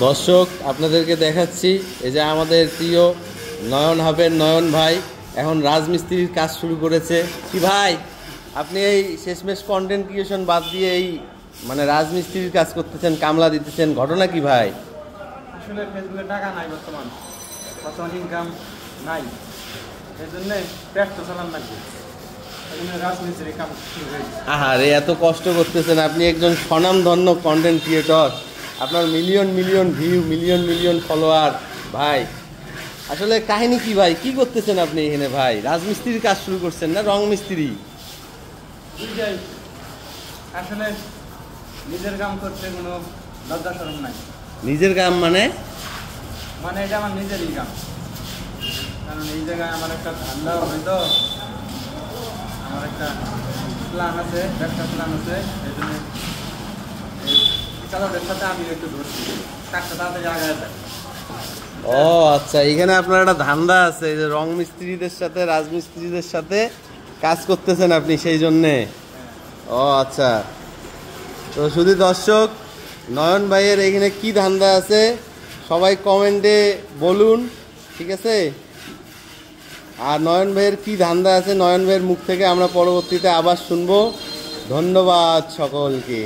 দর্শক আপনাদেরকে দেখাচ্ছি, এই যে আমাদের প্রিয় নয়ন হাবের নয়ন ভাই এখন রাজমিস্ত্রির কাজ শুরু করেছে। কি ভাই, আপনি এই শেষমেশ কন্টেন্ট ক্রিয়েশন বাদ দিয়ে এই মানে রাজমিস্ত্রির কাজ করতেছেন, কামলা দিতেছেন, ঘটনা কি ভাই? আসলে ফেসবুকে টাকা নাই, বর্তমান ইনকাম নাই, এই জন্য পেট তো চালান লাগবে, এই জন্য রাজমিস্ত্রির কাম শুরু হয়েছে। আহারে, এত কষ্ট করতেছেন, আপনি একজন স্বনামধন্য কন্টেন্ট ক্রিয়েটর, আপনার million million view, million million follower ভাই। আসলে কাহিনী কি ভাই, কি করতেছেন আপনি এখানে ভাই? রাজমিস্ত্রির কাজ শুরু করছেন না রং মিস্ত্রি? আসলে নিজের কাম করতে কোনো লজ্জা শরম নাই। নিজের কাম মানে এটা আমার নিজেরই কাম, কারণ এই জায়গায় আমার একটা ধান্দা হয়তো, আমার একটা প্ল্যান আছে, ব্যবসা প্ল্যান আছে, এই জন্য এই চালকের সাথে আমি একটু ধরছি, কাজটা তাড়াতাড়ি আগায় যায়। ও আচ্ছা, এখানে আপনার একটা ধান্দা আছে, এই যে রং মিস্ত্রিদের সাথে রাজমিস্ত্রিদের সাথে কাজ করতেছেন আপনি, সেই জন্যে। ও আচ্ছা, তো শুধু দর্শক নয়ন ভাইয়ের এখানে কি ধান্দা আছে সবাই কমেন্টে বলুন, ঠিক আছে? আর নয়ন ভাইয়ের কি ধান্দা আছে নয়ন ভাইয়ের মুখ থেকে আমরা পরবর্তীতে আবার শুনবো। ধন্যবাদ সকলকে।